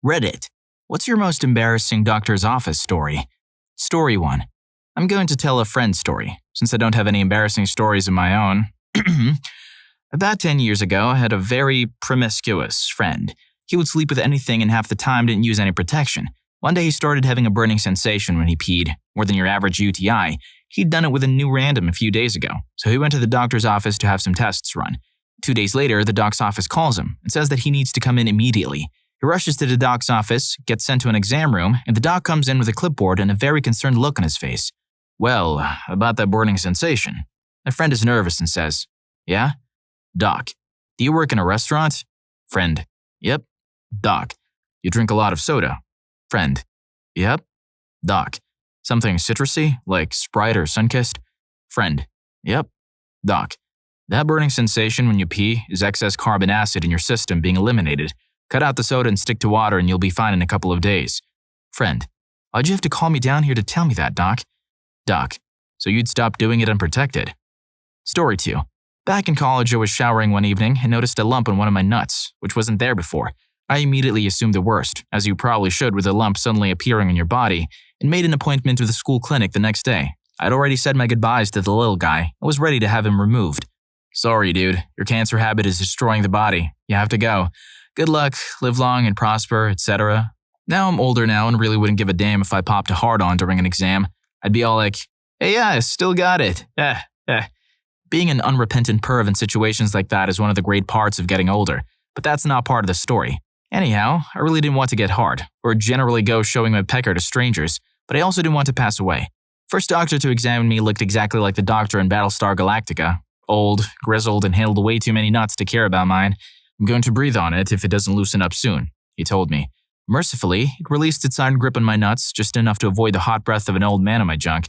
Reddit. What's your most embarrassing doctor's office story? Story 1. I'm going to tell a friend story, since I don't have any embarrassing stories of my own. About 10 years ago, I had a very promiscuous friend. He would sleep with anything and half the time didn't use any protection. One day he started having a burning sensation when he peed, more than your average UTI. He'd done it with a new random a few days ago, so he went to the doctor's office to have some tests run. 2 days later, the doc's office calls him and says that he needs to come in immediately. He rushes to the doc's office, gets sent to an exam room, and the doc comes in with a clipboard and a very concerned look on his face. Well, about that burning sensation. My friend is nervous and says, Yeah? Doc, do you work in a restaurant? Friend, Yep. Doc, you drink a lot of soda? Friend, Yep. Doc, something citrusy, like Sprite or Sunkist? Friend, Yep. Doc, that burning sensation when you pee is excess carbon acid in your system being eliminated. Cut out the soda and stick to water and you'll be fine in a couple of days. Friend, why'd you have to call me down here to tell me that, Doc? Doc, so you'd stop doing it unprotected. Story 2. Back in college, I was showering one evening and noticed a lump on one of my nuts, which wasn't there before. I immediately assumed the worst, as you probably should with a lump suddenly appearing in your body, and made an appointment with the school clinic the next day. I'd already said my goodbyes to the little guy. I was ready to have him removed. Sorry, dude. Your cancer habit is destroying the body. You have to go. Good luck, live long and prosper, etc. Now I'm older now and really wouldn't give a damn if I popped a hard-on during an exam. I'd be all like, hey, yeah, I still got it. Being an unrepentant perv in situations like that is one of the great parts of getting older, but that's not part of the story. Anyhow, I really didn't want to get hard, or generally go showing my pecker to strangers, but I also didn't want to pass away. First doctor to examine me looked exactly like the doctor in Battlestar Galactica. Old, grizzled, and handled way too many nuts to care about mine. I'm going to breathe on it if it doesn't loosen up soon, he told me. Mercifully, it released its iron grip on my nuts, just enough to avoid the hot breath of an old man on my junk.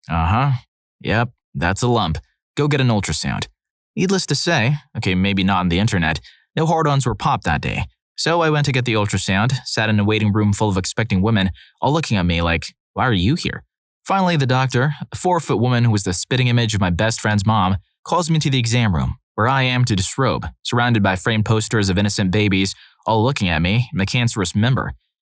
Yep, that's a lump. Go get an ultrasound. Needless to say, okay, maybe not on the internet, no hard-ons were popped that day. So I went to get the ultrasound, sat in a waiting room full of expecting women, all looking at me like, why are you here? Finally, the doctor, a 4-foot woman who was the spitting image of my best friend's mom, calls me to the exam room, where I am to disrobe, surrounded by framed posters of innocent babies, all looking at me and the cancerous member.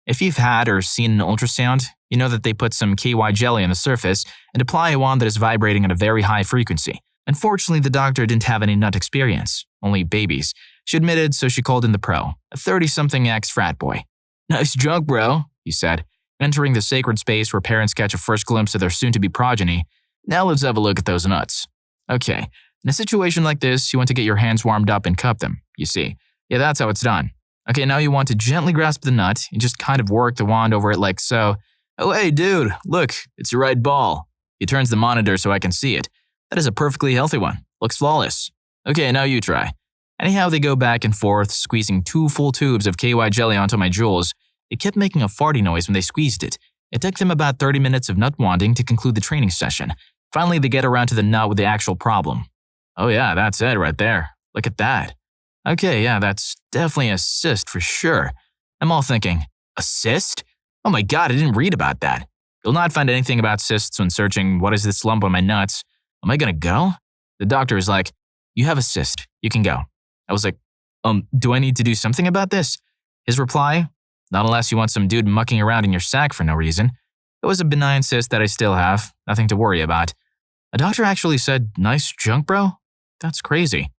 If you've had or seen an ultrasound, you know that they put some KY jelly on the surface and apply a wand that is vibrating at a very high frequency. Unfortunately, the doctor didn't have any nut experience, only babies. She admitted, so she called in the pro, a 30-something ex-frat boy. Nice junk, bro, he said, entering the sacred space where parents catch a first glimpse of their soon-to-be progeny. Now let's have a look at those nuts. Okay, in a situation like this, you want to get your hands warmed up and cup them, you see. Yeah, that's how it's done. Okay, now you want to gently grasp the nut and just kind of work the wand over it like so. Oh, hey, dude, look, it's your right ball. He turns the monitor so I can see it. That is a perfectly healthy one. Looks flawless. Okay, now you try. Anyhow, they go back and forth, squeezing 2 full tubes of KY jelly onto my jewels. It kept making a farty noise when they squeezed it. It took them about 30 minutes of nut wanding to conclude the training session. Finally, they get around to the nut with the actual problem. Oh yeah, that's it right there. Look at that. Okay, yeah, that's definitely a cyst for sure. I'm all thinking, a cyst? Oh my god, I didn't read about that. You'll not find anything about cysts when searching what is this lump on my nuts. Am I gonna go? The doctor is like, you have a cyst, you can go. I was like, do I need to do something about this? His reply, not unless you want some dude mucking around in your sack for no reason. It was a benign cyst that I still have, nothing to worry about. A doctor actually said, nice junk, bro? That's crazy.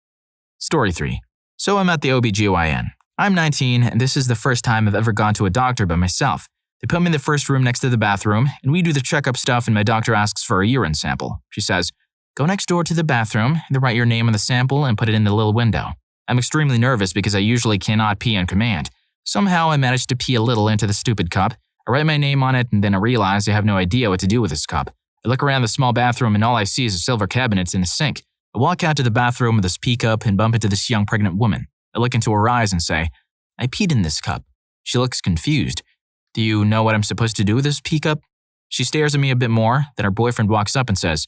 Story 3. So I'm at the OBGYN. I'm 19, and this is the first time I've ever gone to a doctor by myself. They put me in the first room next to the bathroom, and we do the checkup stuff, and my doctor asks for a urine sample. She says, go next door to the bathroom, and write your name on the sample and put it in the little window. I'm extremely nervous because I usually cannot pee on command. Somehow I managed to pee a little into the stupid cup. I write my name on it, and then I realize I have no idea what to do with this cup. I look around the small bathroom, and all I see is a silver cabinet and a sink. I walk out to the bathroom with this pee cup and bump into this young pregnant woman. I look into her eyes and say, I peed in this cup. She looks confused. Do you know what I'm supposed to do with this pee cup? She stares at me a bit more, then her boyfriend walks up and says,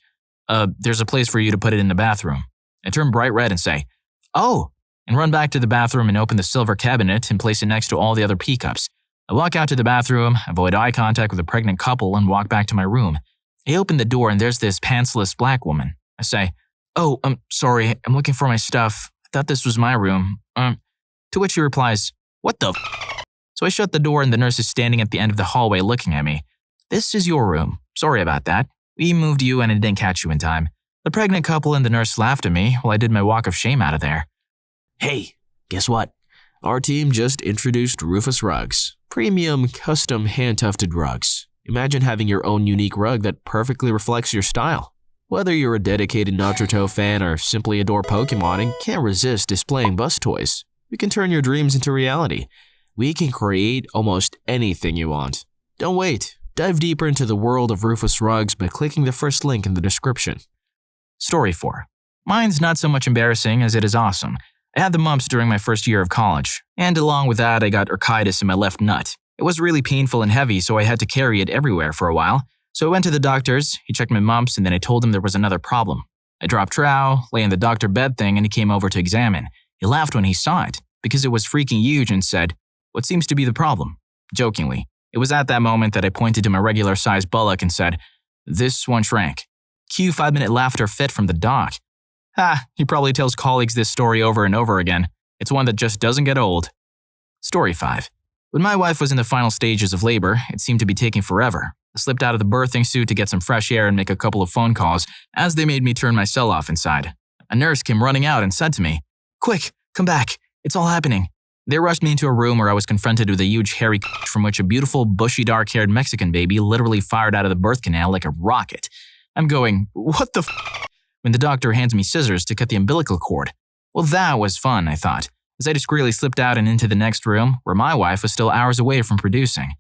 there's a place for you to put it in the bathroom. I turn bright red and say, oh, and run back to the bathroom and open the silver cabinet and place it next to all the other pee cups. I walk out to the bathroom, avoid eye contact with a pregnant couple, and walk back to my room. I open the door and there's this pantsless black woman. I say, oh, I'm sorry, I'm looking for my stuff. I thought this was my room. To which she replies, what the f? So I shut the door and the nurse is standing at the end of the hallway looking at me. "This is your room. Sorry about that. We moved you and it didn't catch you in time." The pregnant couple and the nurse laughed at me while I did my walk of shame out of there. Hey, guess what? Our team just introduced Rufus rugs. Premium, custom, hand-tufted rugs. Imagine having your own unique rug that perfectly reflects your style. Whether you're a dedicated Naruto fan or simply adore Pokemon and can't resist displaying bus toys, we can turn your dreams into reality. We can create almost anything you want. Don't wait. Dive deeper into the world of Rufus rugs by clicking the first link in the description. Story 4. Mine's not so much embarrassing as it is awesome. I had the mumps during my first year of college, and along with that I got urchitis in my left nut. It was really painful and heavy, so I had to carry it everywhere for a while. So I went to the doctor's, he checked my mumps, and then I told him there was another problem. I dropped trowel, lay in the doctor bed thing, and he came over to examine. He laughed when he saw it, because it was freaking huge, and said, "What seems to be the problem?" Jokingly. It was at that moment that I pointed to my regular-sized bullock and said, "This one shrank." Cue 5-minute laughter fit from the doc. He probably tells colleagues this story over and over again. It's one that just doesn't get old. Story 5. When my wife was in the final stages of labor, it seemed to be taking forever. I slipped out of the birthing suit to get some fresh air and make a couple of phone calls as they made me turn my cell off inside. A nurse came running out and said to me, "Quick, come back. It's all happening." They rushed me into a room where I was confronted with a huge hairy from which a beautiful, bushy, dark-haired Mexican baby literally fired out of the birth canal like a rocket. I'm going, "What the f***?" when the doctor hands me scissors to cut the umbilical cord. Well, that was fun, I thought, as I discreetly slipped out and into the next room where my wife was still hours away from producing.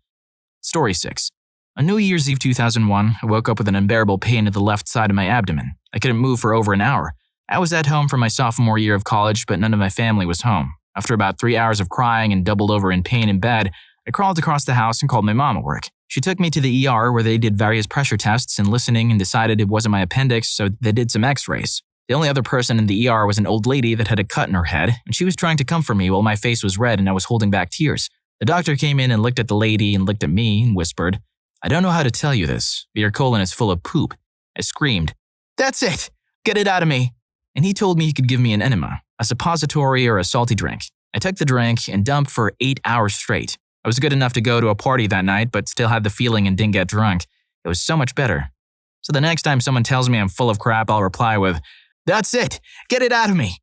Story 6. On New Year's Eve 2001, I woke up with an unbearable pain at the left side of my abdomen. I couldn't move for over an hour. I was at home for my sophomore year of college, but none of my family was home. After about 3 hours of crying and doubled over in pain in bed, I crawled across the house and called my mom at work. She took me to the ER where they did various pressure tests and listening and decided it wasn't my appendix, so they did some x-rays. The only other person in the ER was an old lady that had a cut in her head, and she was trying to comfort me while my face was red and I was holding back tears. The doctor came in and looked at the lady and looked at me and whispered, "I don't know how to tell you this, but your colon is full of poop." I screamed, "That's it! Get it out of me!" And he told me he could give me an enema, a suppository or a salty drink. I took the drink and dumped for 8 hours straight. I was good enough to go to a party that night, but still had the feeling and didn't get drunk. It was so much better. So the next time someone tells me I'm full of crap, I'll reply with, "That's it! Get it out of me!"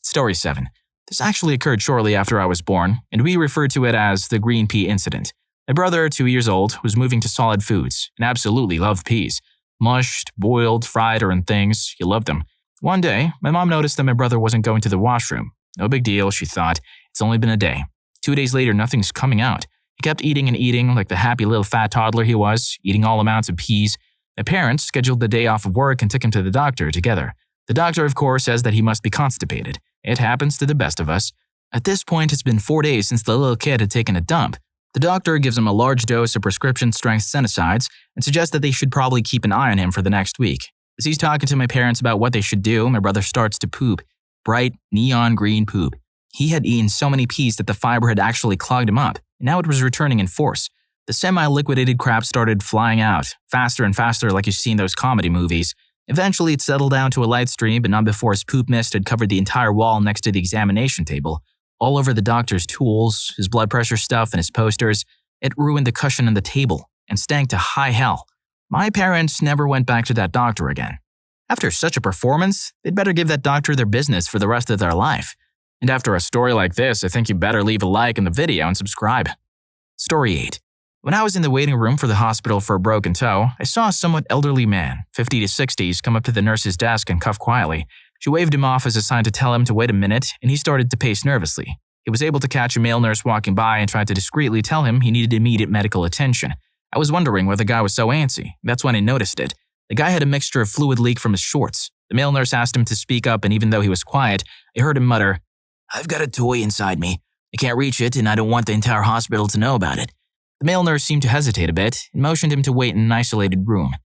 Story 7. This actually occurred shortly after I was born, and we refer to it as the green pea incident. My brother, 2 years old, was moving to solid foods and absolutely loved peas. Mushed, boiled, fried, or in things, he loved them. One day, my mom noticed that my brother wasn't going to the washroom. No big deal, she thought. It's only been a day. 2 days later, nothing's coming out. He kept eating and eating like the happy little fat toddler he was, eating all amounts of peas. My parents scheduled the day off of work and took him to the doctor together. The doctor, of course, says that he must be constipated. It happens to the best of us. At this point, it's been 4 days since the little kid had taken a dump. The doctor gives him a large dose of prescription-strength Senicides and suggests that they should probably keep an eye on him for the next week. As he's talking to my parents about what they should do, my brother starts to poop. Bright, neon green poop. He had eaten so many peas that the fiber had actually clogged him up, and now it was returning in force. The semi-liquidated crap started flying out, faster and faster like you see in those comedy movies. Eventually, it settled down to a light stream, but not before his poop mist had covered the entire wall next to the examination table. All over the doctor's tools, his blood pressure stuff, and his posters. It ruined the cushion on the table and stank to high hell. My parents never went back to that doctor again. After such a performance, they'd better give that doctor their business for the rest of their life. And after a story like this, I think you better leave a like in the video and subscribe. Story 8. When I was in the waiting room for the hospital for a broken toe, I saw a somewhat elderly man, 50 to 60s, come up to the nurse's desk and cough quietly. She waved him off as a sign to tell him to wait a minute, and he started to pace nervously. He was able to catch a male nurse walking by and tried to discreetly tell him he needed immediate medical attention. I was wondering why the guy was so antsy. That's when I noticed it. The guy had a mixture of fluid leak from his shorts. The male nurse asked him to speak up, and even though he was quiet, I heard him mutter, "I've got a toy inside me. I can't reach it, and I don't want the entire hospital to know about it." The male nurse seemed to hesitate a bit and motioned him to wait in an isolated room.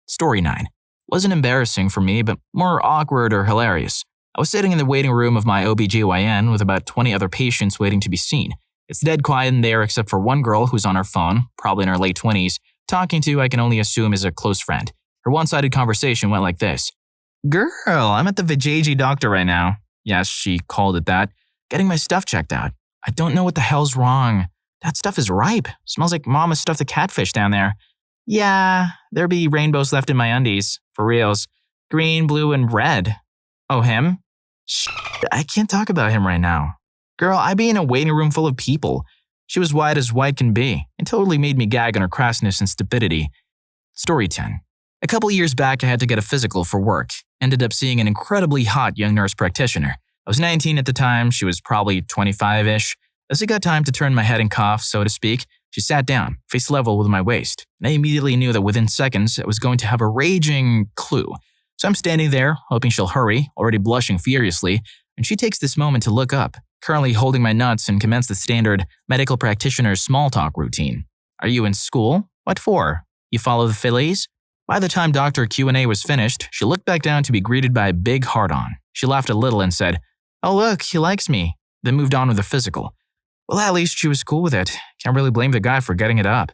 Story 9. Wasn't embarrassing for me, but more awkward or hilarious. I was sitting in the waiting room of my OBGYN with about 20 other patients waiting to be seen. It's dead quiet in there except for one girl who's on her phone, probably in her late 20s, talking to I can only assume is a close friend. Her one-sided conversation went like this. "Girl, I'm at the vajayjay doctor right now." Yes, she called it that. "Getting my stuff checked out. I don't know what the hell's wrong. That stuff is ripe. Smells like Mama stuffed a catfish down there. Yeah, there be rainbows left in my undies. For reals. Green, blue, and red. Oh, him? Shh, I can't talk about him right now. Girl, I be in a waiting room full of people. She was white as white can be, and totally made me gag on her crassness and stupidity. Story 10. A couple years back, I had to get a physical for work. Ended up seeing an incredibly hot young nurse practitioner. I was 19 at the time, she was probably 25-ish. As I got time to turn my head and cough, so to speak, she sat down, face level with my waist, and I immediately knew that within seconds I was going to have a raging clue. So I'm standing there, hoping she'll hurry, already blushing furiously, and she takes this moment to look up, currently holding my nuts, and commence the standard medical practitioner's small talk routine. Are you in school? What for? You follow the Phillies? By the time Dr. Q&A was finished, she looked back down to be greeted by a big heart-on. She laughed a little and said, "Oh look, he likes me," then moved on with the physical. Well, at least she was cool with it. Can't really blame the guy for getting it up.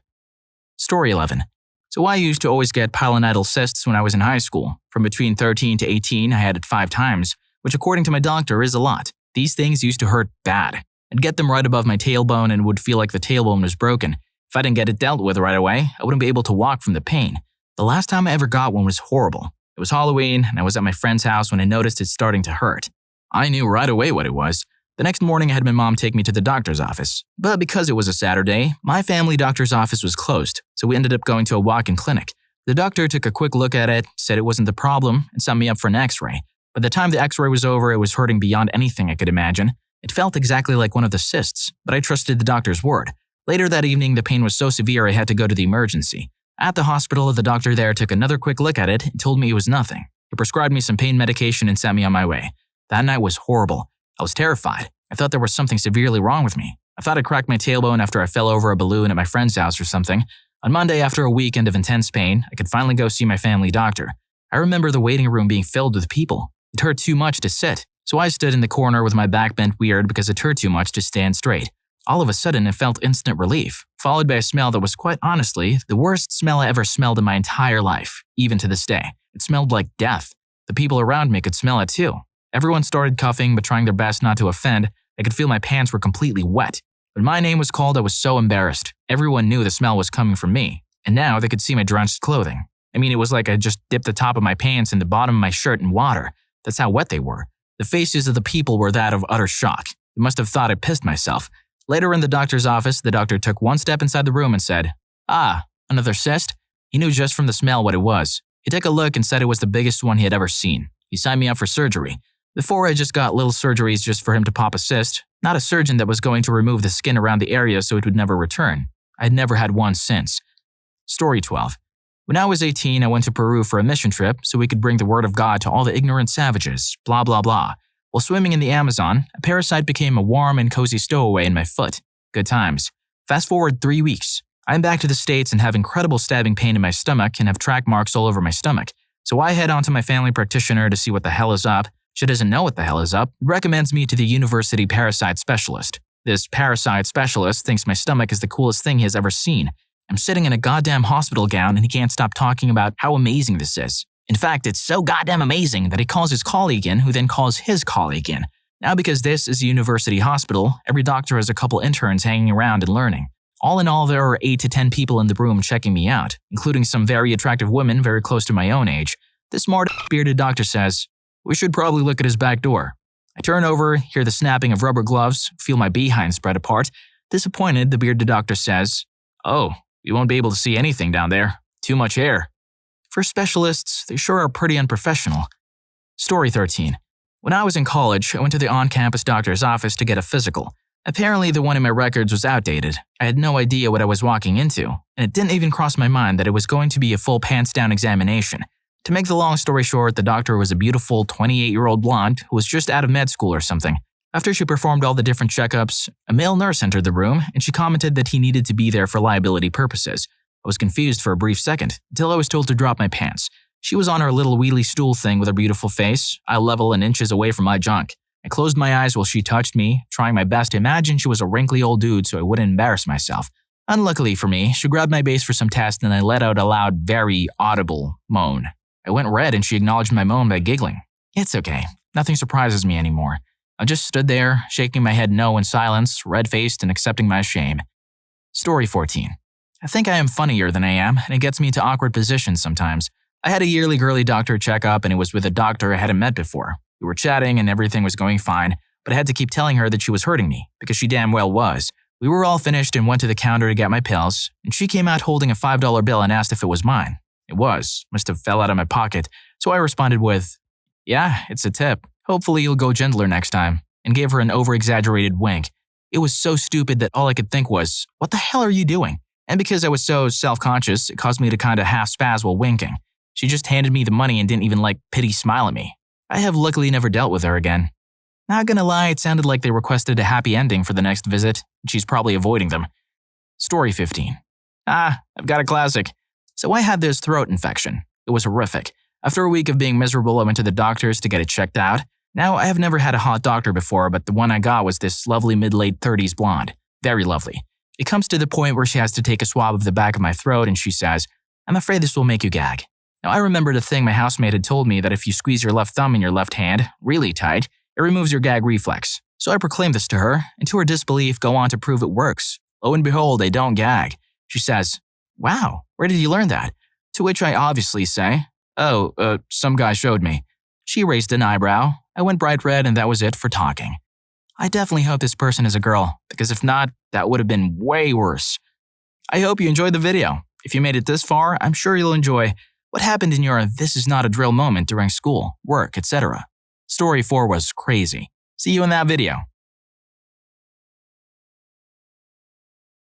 Story 11. So I used to always get pilonidal cysts when I was in high school. From between 13 to 18, I had it 5 times, which according to my doctor is a lot. These things used to hurt bad. I'd get them right above my tailbone and would feel like the tailbone was broken. If I didn't get it dealt with right away, I wouldn't be able to walk from the pain. The last time I ever got one was horrible. It was Halloween, and I was at my friend's house when I noticed it starting to hurt. I knew right away what it was. The next morning, I had my mom take me to the doctor's office. But because it was a Saturday, my family doctor's office was closed, so we ended up going to a walk-in clinic. The doctor took a quick look at it, said it wasn't the problem, and sent me up for an x-ray. By the time the x-ray was over, it was hurting beyond anything I could imagine. It felt exactly like one of the cysts, but I trusted the doctor's word. Later that evening, the pain was so severe I had to go to the emergency. At the hospital, the doctor there took another quick look at it and told me it was nothing. He prescribed me some pain medication and sent me on my way. That night was horrible. I was terrified. I thought there was something severely wrong with me. I thought I cracked my tailbone after I fell over a balloon at my friend's house or something. On Monday, after a weekend of intense pain, I could finally go see my family doctor. I remember the waiting room being filled with people. It hurt too much to sit, so I stood in the corner with my back bent weird because it hurt too much to stand straight. All of a sudden, it felt instant relief, followed by a smell that was quite honestly the worst smell I ever smelled in my entire life, even to this day. It smelled like death. The people around me could smell it too. Everyone started coughing but trying their best not to offend. I could feel my pants were completely wet. When my name was called, I was so embarrassed. Everyone knew the smell was coming from me, and now they could see my drenched clothing. I mean, it was like I just dipped the top of my pants and the bottom of my shirt in water. That's how wet they were. The faces of the people were that of utter shock. They must have thought I pissed myself. Later in the doctor's office, the doctor took one step inside the room and said, "Ah, another cyst?" He knew just from the smell what it was. He took a look and said it was the biggest one he had ever seen. He signed me up for surgery. Before, I just got little surgeries just for him to pop a cyst, not a surgeon that was going to remove the skin around the area so it would never return. I had never had one since. Story 12. When I was 18, I went to Peru for a mission trip so we could bring the word of God to all the ignorant savages, blah blah blah. While swimming in the Amazon, a parasite became a warm and cozy stowaway in my foot. Good times. Fast forward 3 weeks. I'm back to the States and have incredible stabbing pain in my stomach and have track marks all over my stomach. So I head on to my family practitioner to see what the hell is up. She doesn't know what the hell is up, recommends me to the university parasite specialist. This parasite specialist thinks my stomach is the coolest thing he has ever seen. I'm sitting in a goddamn hospital gown and he can't stop talking about how amazing this is. In fact, it's so goddamn amazing that he calls his colleague in, who then calls his colleague in. Now because this is a university hospital, every doctor has a couple interns hanging around and learning. All in all, there are 8 to 10 people in the room checking me out, including some very attractive women very close to my own age. This smart, bearded doctor says, "We should probably look at his back door." I turn over, hear the snapping of rubber gloves, feel my behind spread apart. Disappointed, the bearded doctor says, "Oh, you won't be able to see anything down there. Too much air." For specialists, they sure are pretty unprofessional. Story 13. When I was in college, I went to the on-campus doctor's office to get a physical. Apparently, the one in my records was outdated. I had no idea what I was walking into, and it didn't even cross my mind that it was going to be a full pants-down examination. To make the long story short, the doctor was a beautiful 28-year-old blonde who was just out of med school or something. After she performed all the different checkups, a male nurse entered the room and she commented that he needed to be there for liability purposes. I was confused for a brief second, until I was told to drop my pants. She was on her little wheelie stool thing with her beautiful face, eye level and inches away from my junk. I closed my eyes while she touched me, trying my best to imagine she was a wrinkly old dude so I wouldn't embarrass myself. Unluckily for me, she grabbed my base for some test and I let out a loud, very audible moan. I went red and she acknowledged my moan by giggling. It's okay. Nothing surprises me anymore. I just stood there, shaking my head no in silence, red-faced and accepting my shame. Story 14. I think I am funnier than I am, and it gets me into awkward positions sometimes. I had a yearly girly doctor checkup, and it was with a doctor I hadn't met before. We were chatting, and everything was going fine, but I had to keep telling her that she was hurting me, because she damn well was. We were all finished and went to the counter to get my pills, and she came out holding a $5 bill and asked if it was mine. It was. Must have fell out of my pocket, so I responded with, "Yeah, it's a tip. Hopefully you'll go gentler next time," and gave her an over-exaggerated wink. It was so stupid that all I could think was, what the hell are you doing? And because I was so self-conscious, it caused me to kind of half-spaz while winking. She just handed me the money and didn't even pity smile at me. I have luckily never dealt with her again. Not gonna lie, it sounded like they requested a happy ending for the next visit, and she's probably avoiding them. Story 15. I've got a classic. So I had this throat infection. It was horrific. After a week of being miserable, I went to the doctors to get it checked out. Now, I have never had a hot doctor before, but the one I got was this lovely mid-late 30s blonde. Very lovely. It comes to the point where she has to take a swab of the back of my throat and she says, "I'm afraid this will make you gag." Now, I remembered a thing my housemate had told me that if you squeeze your left thumb in your left hand really tight, it removes your gag reflex. So I proclaimed this to her, and to her disbelief, go on to prove it works. Lo and behold, I don't gag. She says, "Wow, where did you learn that?" To which I obviously say, some guy showed me." She raised an eyebrow. I went bright red, and that was it for talking. I definitely hope this person is a girl, because if not, that would have been way worse. I hope you enjoyed the video. If you made it this far, I'm sure you'll enjoy what happened in your "this is not a drill" moment during school, work, etc. Story 4 was crazy. See you in that video.